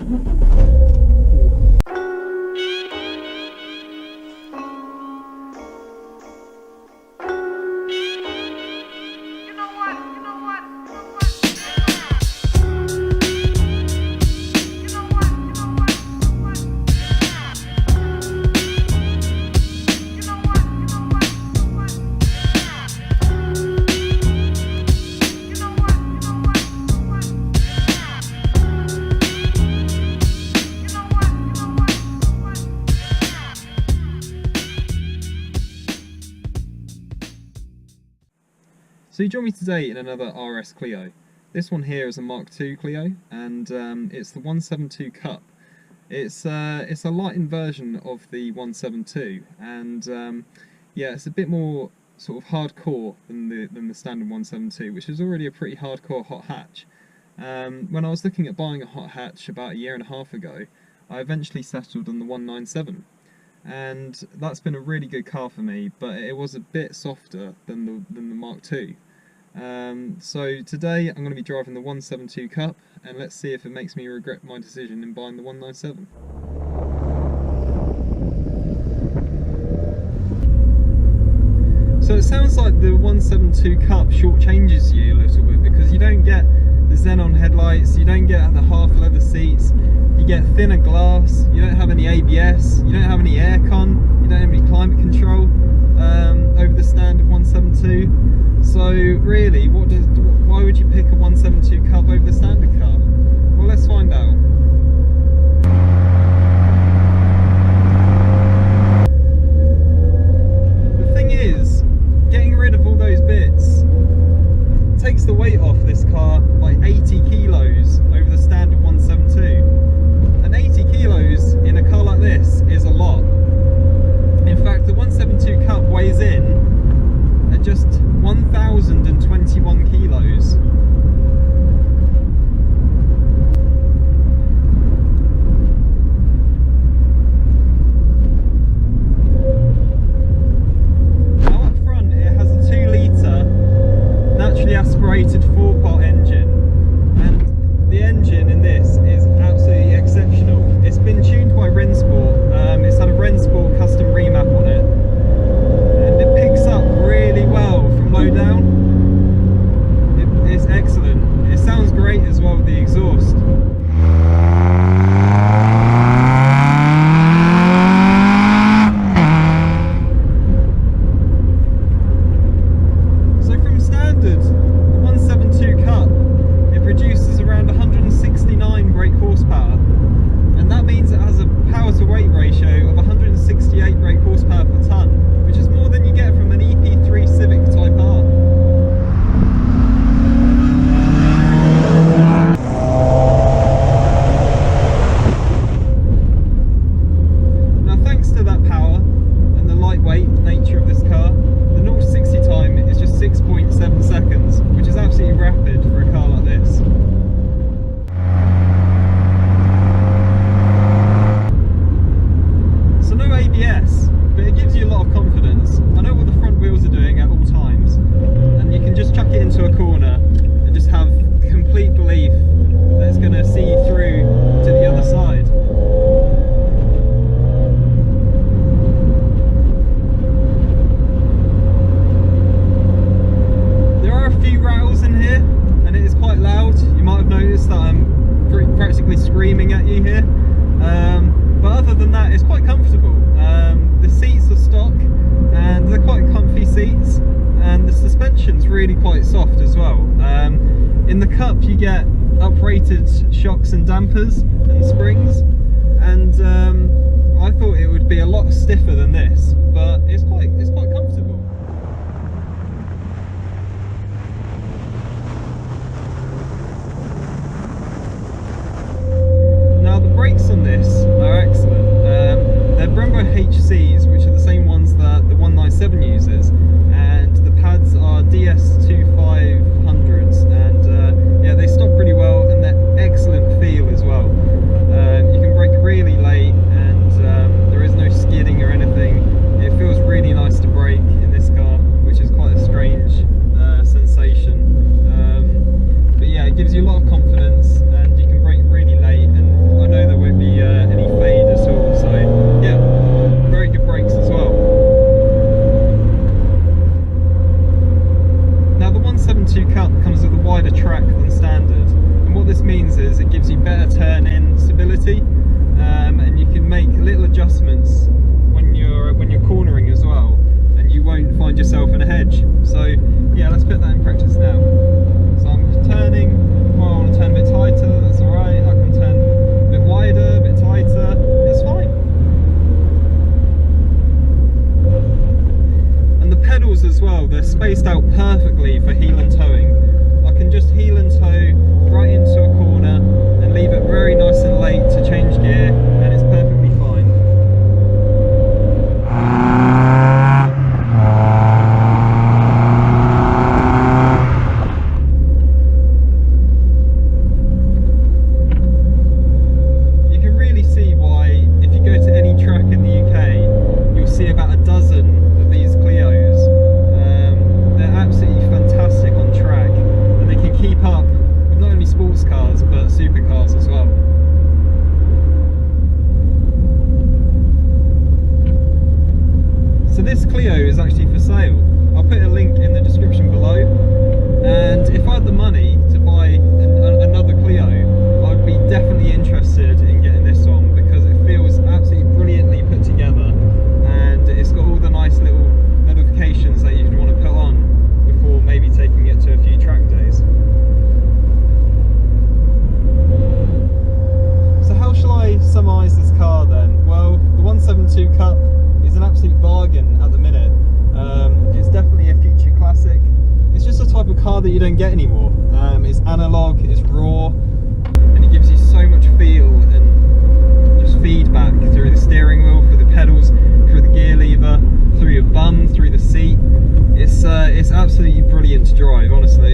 So you join me today in another RS Clio. This one here is a Mark II Clio, and it's the 172 Cup. It's a lightened version of the 172, and yeah, it's a bit more sort of hardcore than the standard 172, which is already a pretty hardcore hot hatch. When I was looking at buying a hot hatch about a year and a half ago, I eventually settled on the 197. And that's been a really good car for me, but it was a bit softer than the Mark II. So today I'm going to be driving the 172 Cup, and let's see if it makes me regret my decision in buying the 197. So it sounds like the 172 Cup shortchanges you a little bit, because you don't get the xenon headlights, you don't get the half leather seats, you get thinner glass, you don't have any ABS, you don't have any aircon, you don't have any climate control over the standard 172. So really, why would you pick a 172 Cup over the standard car? Well, let's find out. The thing is, getting rid of all those bits takes the weight off this car by 80 kilos over the standard 172. And 80 kilos in a car like this is a lot. In fact, the 172 Cup weighs in at just 1,021 kilos. Now up front it has a 2-litre naturally aspirated 4-pot engine, and the engine in this is absolutely exceptional. It's been tuned by Renaultsport, it's had a Renaultsport custom remap on it, and it picks up really well from low down. It's excellent. It sounds great as well with the exhaust. So from standard, the 172 Cup, it produces around 169 brake horsepower, and that means it has a power to weight ratio of 168 brake horsepower per tonne, which is more than you get from an EP3 Civic Type R. Now thanks to that power and the lightweight nature of this car, the 0 to 60 time is just 6.7 seconds, which is absolutely rapid for a car like this. So no ABS, but it gives you a lot of confidence. I know what the front wheels are doing at all times, and you can just chuck it into a corner and just have complete belief that it's going to see you through to the other side. There are a few rattles in here, and it is quite loud. You might have noticed that I'm practically screaming at you here. But other than that, it's quite comfortable. The seats are stock, and they're quite comfy seats, and the suspension's really quite soft as well. In the Cup you get uprated shocks and dampers and springs, and I thought it would be a lot stiffer than this, but it's quite comfortable. Now the brakes on this are excellent. They're Brembo HCs, which are the same ones that the 197 uses, and the pads are DS2500s, and yeah, they stop pretty well, and they're excellent feel as well. You can brake really late, and there is no skidding or anything. It feels really nice to brake in this car, which is quite a strange sensation. But yeah, it gives you a lot of confidence, and you can brake really late, and I know gives you better turn-in stability, and you can make little adjustments when you're cornering as well, and you won't find yourself in a hedge. So yeah, let's put that in practice now. So I'm turning. Well, I want to turn a bit tighter. That's all right. I can turn a bit wider, a bit tighter. It's fine. And the pedals as well, they're spaced out perfectly for heel and towing. I can just heel and tow right into a corner and leave it very nice and late to change gear, and it's perfectly fine. You can really see why, if you go to any track in the UK, you'll see about a dozen of these Clios. They're absolutely fantastic on track, and they can keep up with not only sports cars but supercars as well. So this Clio is actually for sale. I'll put a link in the description below, and if I had the money to buy another Clio, I'd be definitely interested in getting this one, because it feels absolutely brilliantly put together, and it's got all the nice little modifications that you'd want to put on before maybe taking it to a few track days. So how shall I summarise this car then? Well, the 172 Cup is an absolute bargain at the minute. It's definitely a future classic. It's just a type of car that you don't get anymore. It's analog, it's raw, and it gives you so much feel and just feedback through the steering wheel, through the pedals, through the gear lever, through your bum, through the seat. It's absolutely brilliant to drive, honestly.